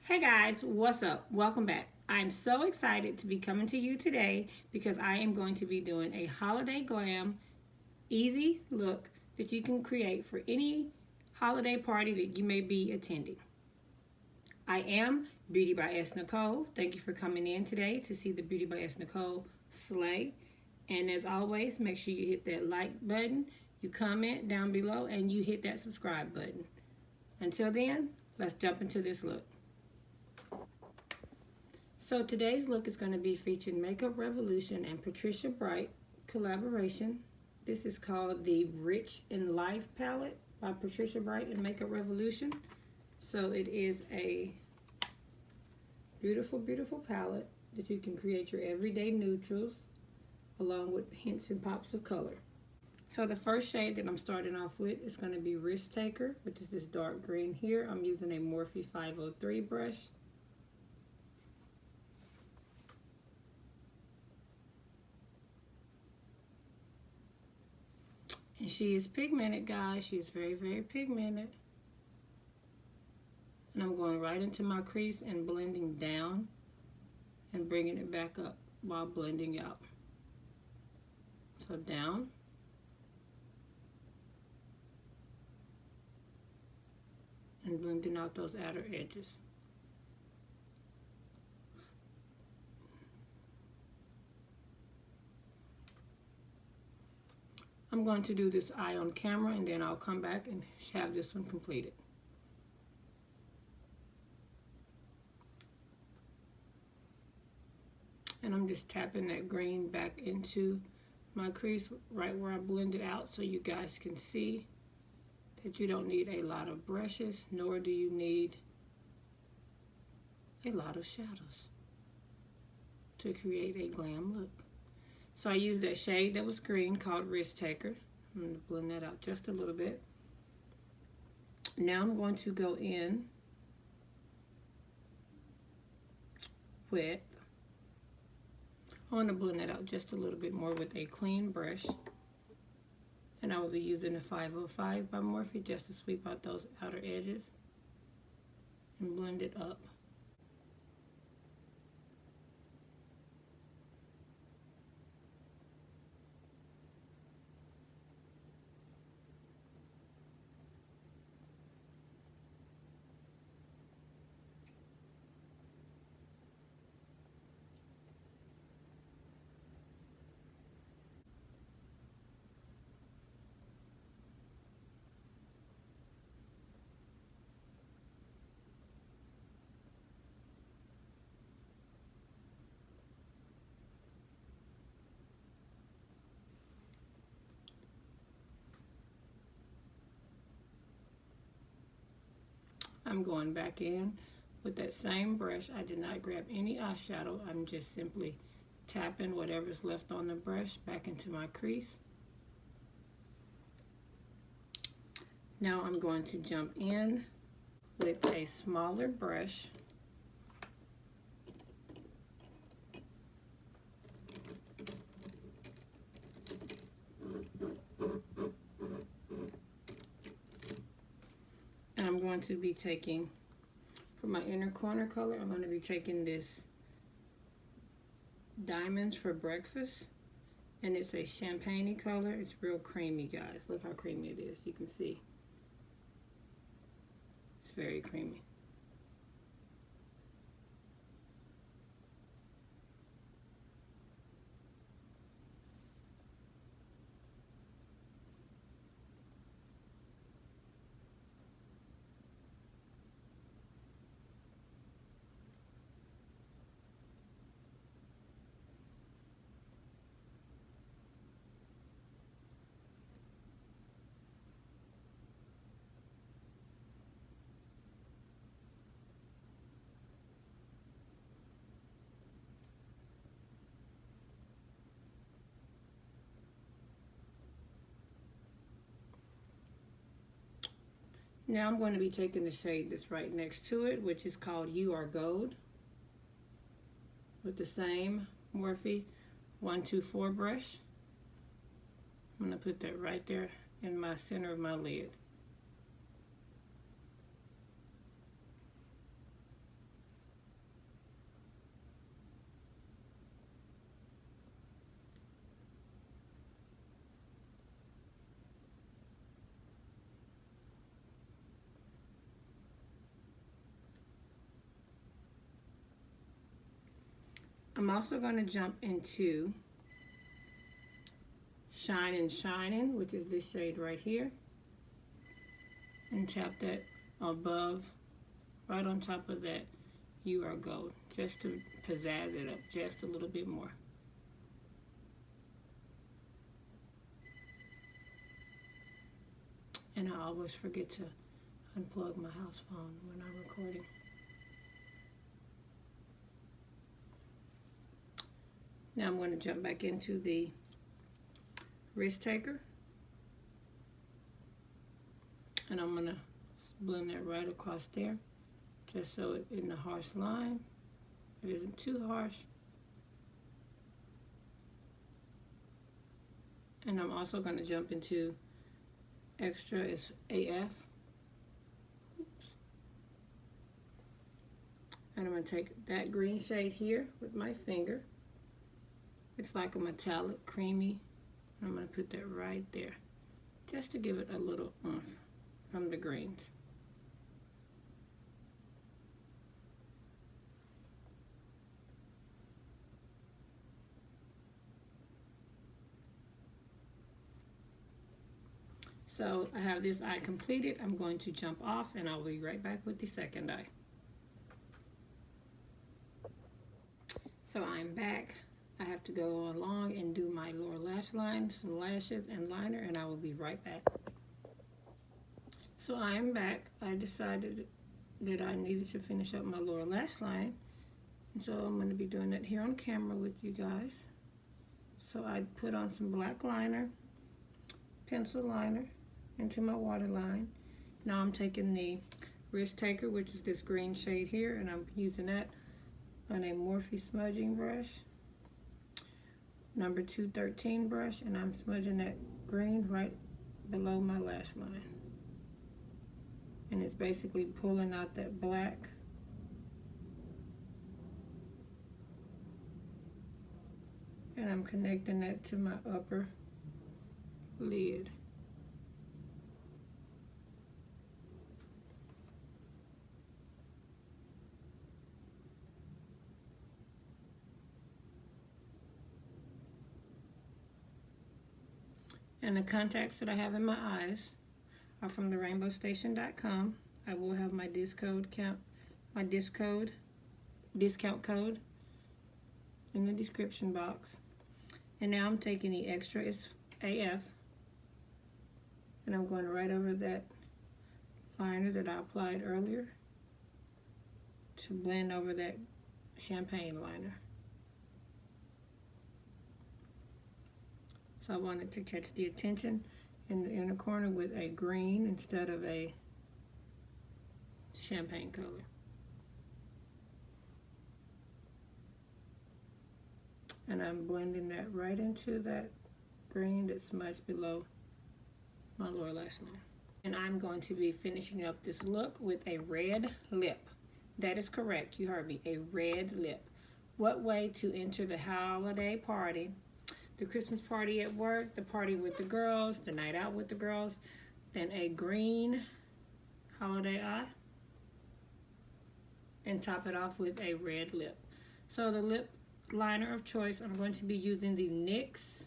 Hey guys, what's up? Welcome back. I'm so excited to be coming to you today because I am going to be doing a holiday glam easy look that you can create for any holiday party that you may be attending. I am Beauty by S. Nicole. Thank you for coming in today to see the Beauty by S. Nicole slay. And as always, make sure you hit that like button, you comment down below, and you hit that subscribe button. Until then, let's jump into this look. So today's look is going to be featuring Makeup Revolution and Patricia Bright collaboration. This is called the Rich in Life palette by Patricia Bright and Makeup Revolution. So it is a beautiful, beautiful palette that you can create your everyday neutrals along with hints and pops of color. So the first shade that I'm starting off with is going to be Risk Taker, which is this dark green here. I'm using a Morphe 503 brush. And she is pigmented, guys. She's very, very pigmented. And I'm going right into my crease and blending down and bringing it back up while blending out. So down. And blending out those outer edges. I'm going to do this eye on camera and then I'll come back and have this one completed. And I'm just tapping that green back into my crease right where I blended out so you guys can see that you don't need a lot of brushes, nor do you need a lot of shadows to create a glam look. So I used that shade that was green called Risk Taker. I'm going to blend that out just a little bit. Now I'm going to go in with, I want to blend that out just a little bit more with a clean brush. And I will be using the 505 by Morphe just to sweep out those outer edges and blend it up. I'm going back in with that same brush. I did not grab any eyeshadow. I'm just simply tapping whatever's left on the brush back into my crease. Now I'm going to jump in with a smaller brush. And I'm going to be taking, for my inner corner color, I'm going to be taking this Diamonds for Breakfast. And it's a champagne color. It's real creamy, guys. Look how creamy it is. You can see. It's very creamy. Now I'm going to be taking the shade that's right next to it, which is called You Are Gold, with the same Morphe 124 brush. I'm going to put that right there in my center of my lid. I'm also going to jump into Shining, which is this shade right here, and tap that above, right on top of that You Are Gold, just to pizzazz it up just a little bit more. And I always forget to unplug my house phone when I'm recording. Now I'm going to jump back into the Risk Taker, and I'm going to blend that right across there, just so it in the harsh line. It isn't too harsh. And I'm also going to jump into Extra is AF. Oops. And I'm going to take that green shade here with my finger. It's like a metallic, creamy. And I'm going to put that right there, just to give it a little oomph from the greens. So I have this eye completed. I'm going to jump off and I'll be right back with the second eye. So I'm back. I have to go along and do my lower lash line, some lashes and liner, and I will be right back. So I am back. I decided that I needed to finish up my lower lash line, and so I'm going to be doing that here on camera with you guys. So I put on some black liner, pencil liner, into my waterline. Now I'm taking the Risk Taker, which is this green shade here, and I'm using that on a Morphe smudging brush, number 213 brush, and I'm smudging that green right below my lash line. And it's basically pulling out that black. And I'm connecting that to my upper lid. And the contacts that I have in my eyes are from the rainbowstation.com. I will have my discount code in the description box. And now I'm taking the Extra is AF, and I'm going right over that liner that I applied earlier to blend over that champagne liner. So I wanted to catch the attention in the inner corner with a green instead of a champagne color. And I'm blending that right into that green that's smudged below my lower lash line. And I'm going to be finishing up this look with a red lip. That is correct, you heard me, a red lip. What way to enter the holiday party, the Christmas party at work, the party with the girls, the night out with the girls, than a green holiday eye, and top it off with a red lip. So the lip liner of choice, I'm going to be using the NYX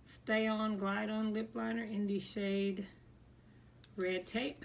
Stay On Glide On Lip Liner in the shade Red Tape.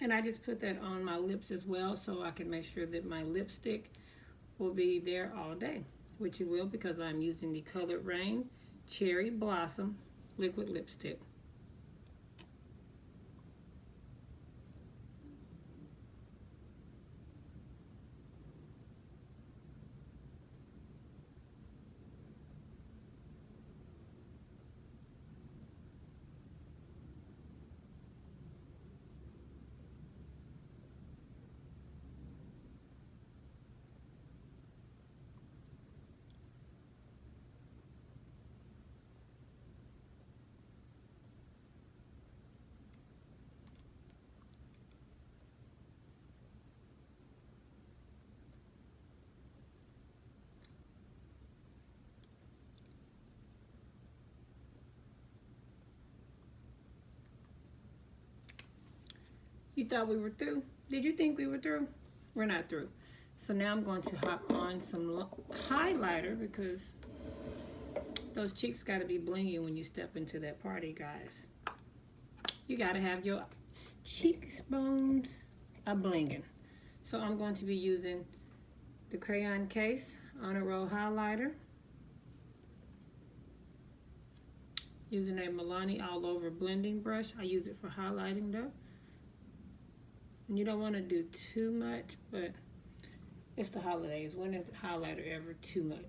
And I just put that on my lips as well, so I can make sure that my lipstick will be there all day, which it will, because I'm using the Colored Rain Cherry Blossom liquid lipstick. You thought we were through? Did you think we were through? We're not through. So now I'm going to hop on some highlighter because those cheeks got to be blingy when you step into that party, guys. You got to have your cheekbones a blinging. So I'm going to be using the crayon case on a roll highlighter. Using a Milani all over blending brush. I use it for highlighting though. And you don't want to do too much, but it's the holidays. When is the highlighter ever too much?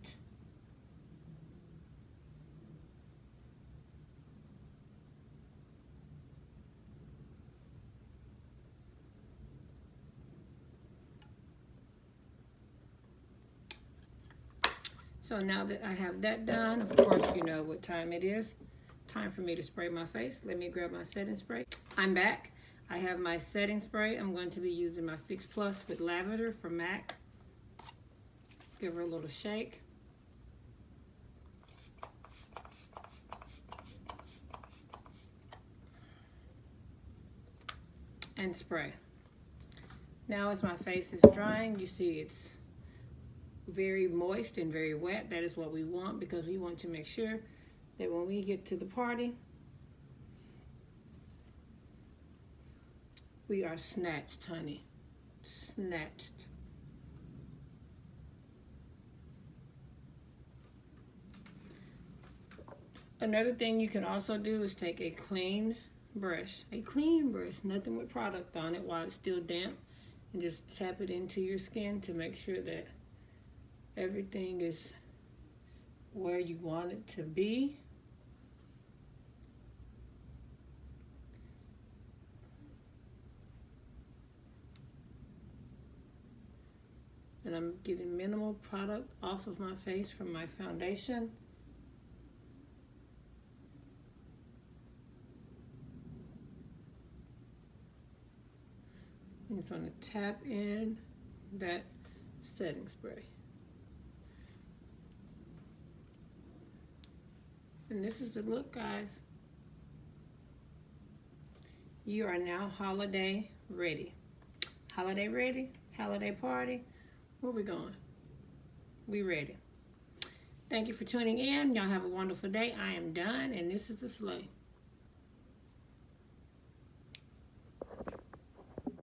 So now that I have that done, of course you know what time it is. Time for me to spray my face. Let me grab my setting spray. I'm back. I have my setting spray. I'm going to be using my Fix Plus with Lavender from MAC. Give her a little shake. And spray. Now as my face is drying, you see it's very moist and very wet. That is what we want because we want to make sure that when we get to the party, we are snatched, honey. Snatched. Another thing you can also do is take a clean brush, nothing with product on it while it's still damp, and just tap it into your skin to make sure that everything is where you want it to be. And I'm getting minimal product off of my face from my foundation. I'm just going to tap in that setting spray. And this is the look, guys. You are now holiday ready. Holiday ready? Holiday party? Where we going? We ready. Thank you for tuning in. Y'all have a wonderful day. I am done, and this is the sleigh.